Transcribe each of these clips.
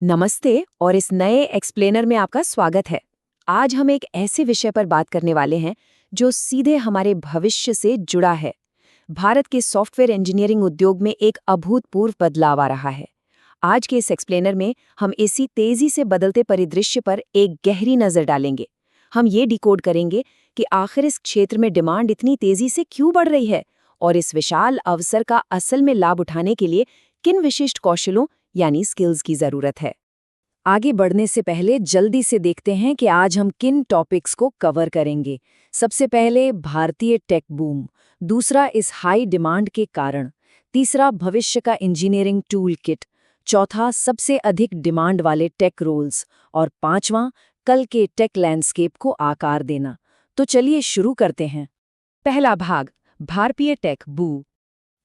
नमस्ते और इस नए एक्सप्लेनर में आपका स्वागत है। आज हम एक ऐसे विषय पर बात करने वाले हैं जो सीधे हमारे भविष्य से जुड़ा है। भारत के सॉफ्टवेयर इंजीनियरिंग उद्योग में एक अभूतपूर्व बदलाव आ रहा है। आज के इस एक्सप्लेनर में हम इसी तेजी से बदलते परिदृश्य पर एक गहरी नजर डालेंगे। हम ये डिकोड करेंगे कि आखिर इस क्षेत्र में डिमांड इतनी तेजी से क्यों बढ़ रही है और इस विशाल अवसर का असल में लाभ उठाने के लिए किन विशिष्ट कौशलों यानी स्किल्स की जरूरत है। आगे बढ़ने से पहले जल्दी से देखते हैं कि आज हम किन टॉपिक्स को कवर करेंगे। सबसे पहले भारतीय टेक बूम, दूसरा इस हाई डिमांड के कारण, तीसरा भविष्य का इंजीनियरिंग टूल किट, चौथा सबसे अधिक डिमांड वाले टेक रोल्स और पांचवां कल के टेक लैंडस्केप को आकार देना। तो चलिए शुरू करते हैं। पहला भाग, भारतीय टेक बूम।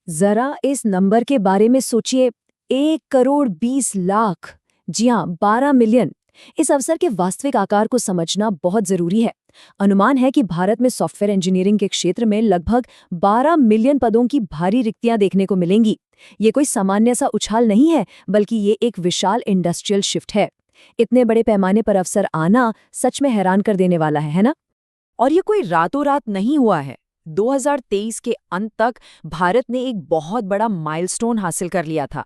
जरा इस नंबर के बारे में सोचिए, 1,20,00,000। जी हाँ, 12 मिलियन। इस अवसर के वास्तविक आकार को समझना बहुत जरूरी है। अनुमान है कि भारत में सॉफ्टवेयर इंजीनियरिंग के क्षेत्र में लगभग 12 मिलियन पदों की भारी रिक्तियां देखने को मिलेंगी। ये कोई सामान्य सा उछाल नहीं है, बल्कि ये एक विशाल इंडस्ट्रियल शिफ्ट है। इतने बड़े पैमाने पर अवसर आना सच में हैरान कर देने वाला है ना? और ये कोई रातों रात नहीं हुआ है। 2023 के अंत तक भारत ने एक बहुत बड़ा माइलस्टोन हासिल कर लिया था।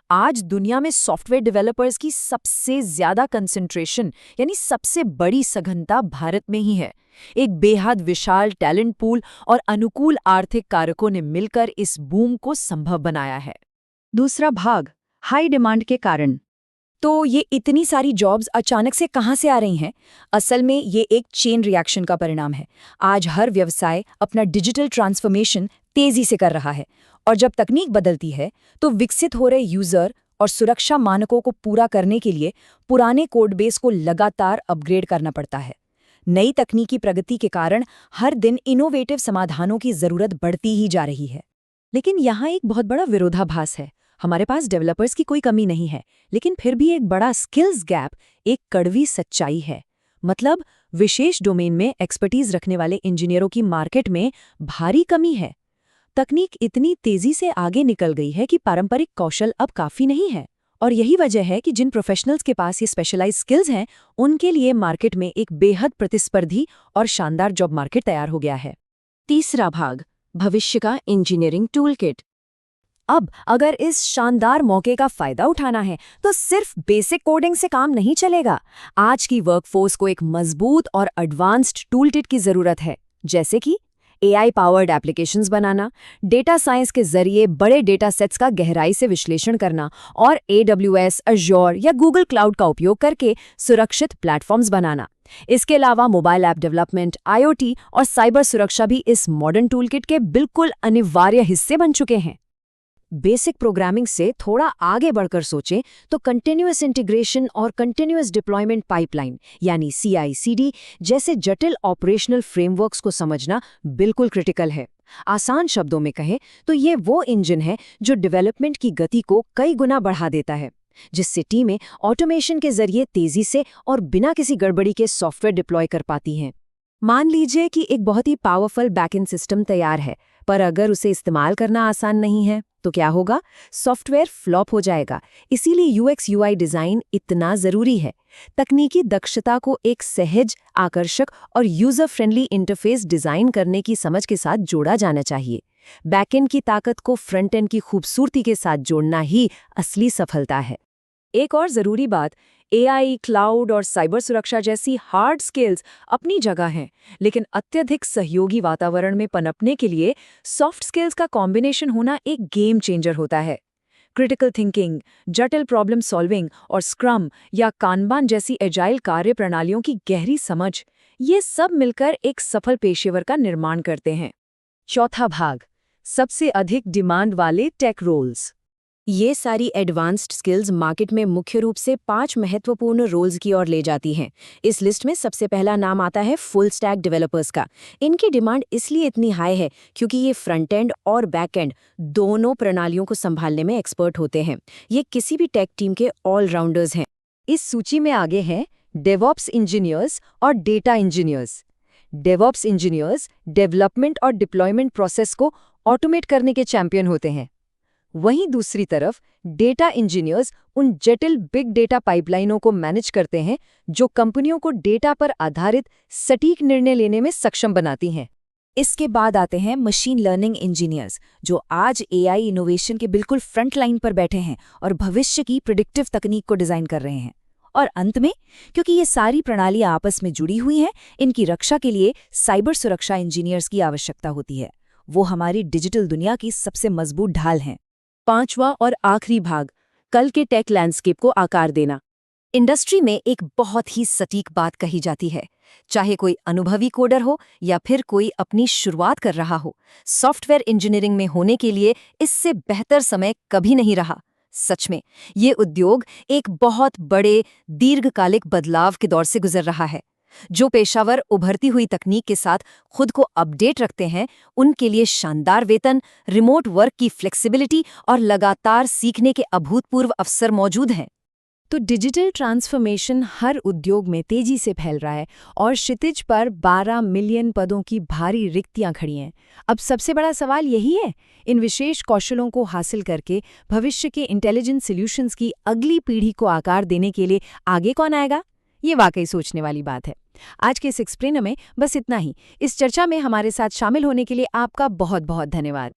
आज दुनिया में सॉफ्टवेयर डेवलपर्स की सबसे ज्यादा कंसंट्रेशन यानी सबसे बड़ी सघनता भारत में ही है। एक बेहद विशाल टैलेंट पूल और अनुकूल आर्थिक कारकों ने मिलकर इस बूम को संभव बनाया है। दूसरा भाग, हाई डिमांड के कारण। तो ये इतनी सारी जॉब्स अचानक से कहाँ से आ रही हैं? असल में ये एक चेन रिएक्शन का परिणाम है। आज हर व्यवसाय अपना डिजिटल ट्रांसफॉर्मेशन तेजी से कर रहा है और जब तकनीक बदलती है तो विकसित हो रहे यूजर और सुरक्षा मानकों को पूरा करने के लिए पुराने कोडबेस को लगातार अपग्रेड करना पड़ता है। नई तकनीकी प्रगति के कारण हर दिन इनोवेटिव समाधानों की जरूरत बढ़ती ही जा रही है। लेकिन यहाँ एक बहुत बड़ा विरोधाभास है। हमारे पास डेवलपर्स की कोई कमी नहीं है, लेकिन फिर भी एक बड़ा स्किल्स गैप, एक कड़वी सच्चाई है। मतलब विशेष डोमेन में एक्सपर्टीज रखने वाले इंजीनियरों की मार्केट में भारी कमी है। तकनीक इतनी तेजी से आगे निकल गई है कि पारंपरिक कौशल अब काफी नहीं है और यही वजह है कि जिन प्रोफेशनल्स के पास ये स्पेशलाइज्ड स्किल्स हैं, उनके लिए मार्केट में एक बेहद प्रतिस्पर्धी और शानदार जॉब मार्केट तैयार हो गया है। तीसरा भाग, भविष्य का इंजीनियरिंग टूल किट। अब अगर इस शानदार मौके का फायदा उठाना है तो सिर्फ बेसिक कोडिंग से काम नहीं चलेगा। आज की वर्कफोर्स को एक मजबूत और एडवांस्ड टूलकिट की जरूरत है, जैसे कि AI पावर्ड एप्लीकेशंस बनाना, डेटा साइंस के जरिए बड़े डेटा सेट्स का गहराई से विश्लेषण करना और AWS, Azure या Google क्लाउड का उपयोग करके सुरक्षित प्लेटफॉर्म्स बनाना। इसके अलावा मोबाइल ऐप डेवलपमेंट, IoT और साइबर सुरक्षा भी इस मॉडर्न टूलकिट के बिल्कुल अनिवार्य हिस्से बन चुके हैं। बेसिक प्रोग्रामिंग से थोड़ा आगे बढ़कर सोचें तो कंटिन्यूअस इंटीग्रेशन और कंटिन्यूअस डिप्लॉयमेंट पाइपलाइन यानी CI/CD जैसे जटिल ऑपरेशनल फ्रेमवर्क्स को समझना बिल्कुल क्रिटिकल है। आसान शब्दों में कहें तो ये वो इंजन है जो डेवलपमेंट की गति को कई गुना बढ़ा देता है, जिससे टीमें ऑटोमेशन के जरिए तेजी से और बिना किसी गड़बड़ी के सॉफ्टवेयर डिप्लॉय कर पाती हैं। मान लीजिए कि एक बहुत ही पावरफुल बैकएंड सिस्टम तैयार है, पर अगर उसे इस्तेमाल करना आसान नहीं है तो क्या होगा? सॉफ्टवेयर फ्लॉप हो जाएगा। इसीलिए UX UI डिजाइन इतना जरूरी है। तकनीकी दक्षता को एक सहज, आकर्षक और यूजर फ्रेंडली इंटरफेस डिजाइन करने की समझ के साथ जोड़ा जाना चाहिए। बैकएंड की ताकत को फ्रंट एंड की खूबसूरती के साथ जोड़ना ही असली सफलता है। एक और जरूरी बात, AI, क्लाउड और साइबर सुरक्षा जैसी हार्ड स्किल्स अपनी जगह हैं, लेकिन अत्यधिक सहयोगी वातावरण में पनपने के लिए सॉफ्ट स्किल्स का कॉम्बिनेशन होना एक गेम चेंजर होता है। क्रिटिकल थिंकिंग, जटिल प्रॉब्लम सॉल्विंग और स्क्रम या कानबान जैसी एजाइल कार्य प्रणालियों की गहरी समझ, ये सब मिलकर एक सफल पेशेवर का निर्माण करते हैं। चौथा भाग, सबसे अधिक डिमांड वाले टेक रोल्स। ये सारी एडवांस्ड स्किल्स मार्केट में मुख्य रूप से 5 महत्वपूर्ण रोल्स की ओर ले जाती हैं। इस लिस्ट में सबसे पहला नाम आता है फुल स्टैक डेवलपर्स का। इनकी डिमांड इसलिए इतनी हाई है क्योंकि ये फ्रंट एंड और बैक एंड दोनों प्रणालियों को संभालने में एक्सपर्ट होते हैं। ये किसी भी टेक टीम के ऑलराउंडर्स हैं। इस सूची में आगे हैं डेवऑप्स इंजीनियर्स और data engineers. DevOps engineers development और डिप्लॉयमेंट प्रोसेस को ऑटोमेट करने के चैंपियन होते हैं। वहीं दूसरी तरफ डेटा इंजीनियर्स उन जटिल बिग डेटा पाइपलाइनों को मैनेज करते हैं जो कंपनियों को डेटा पर आधारित सटीक निर्णय लेने में सक्षम बनाती हैं। इसके बाद आते हैं मशीन लर्निंग इंजीनियर्स, जो आज एआई इनोवेशन के बिल्कुल फ्रंट लाइन पर बैठे हैं और भविष्य की प्रिडिक्टिव तकनीक को डिजाइन कर रहे हैं। और अंत में, क्योंकि ये सारी प्रणालियां आपस में जुड़ी हुई हैं, इनकी रक्षा के लिए साइबर सुरक्षा इंजीनियर्स की आवश्यकता होती है। वो हमारी डिजिटल दुनिया की सबसे मजबूत ढाल हैं। पांचवा और आखिरी भाग, कल के टेक लैंडस्केप को आकार देना। इंडस्ट्री में एक बहुत ही सटीक बात कही जाती है, चाहे कोई अनुभवी कोडर हो या फिर कोई अपनी शुरुआत कर रहा हो, सॉफ्टवेयर इंजीनियरिंग में होने के लिए इससे बेहतर समय कभी नहीं रहा। सच में, ये उद्योग एक बहुत बड़े दीर्घकालिक बदलाव के दौर से गुजर रहा है। जो पेशावर उभरती हुई तकनीक के साथ खुद को अपडेट रखते हैं, उनके लिए शानदार वेतन, रिमोट वर्क की फ्लेक्सिबिलिटी और लगातार सीखने के अभूतपूर्व अवसर मौजूद हैं। तो डिजिटल ट्रांसफॉर्मेशन हर उद्योग में तेजी से फैल रहा है और क्षितिज पर 12 मिलियन पदों की भारी रिक्तियां खड़ी हैं। अब सबसे बड़ा सवाल यही है, इन विशेष कौशलों को हासिल करके भविष्य के इंटेलिजेंट सॉल्यूशंस की अगली पीढ़ी को आकार देने के लिए आगे कौन आएगा? ये वाकई सोचने वाली बात है। आज के इस एक्सप्लेनर में बस इतना ही। इस चर्चा में हमारे साथ शामिल होने के लिए आपका बहुत बहुत धन्यवाद।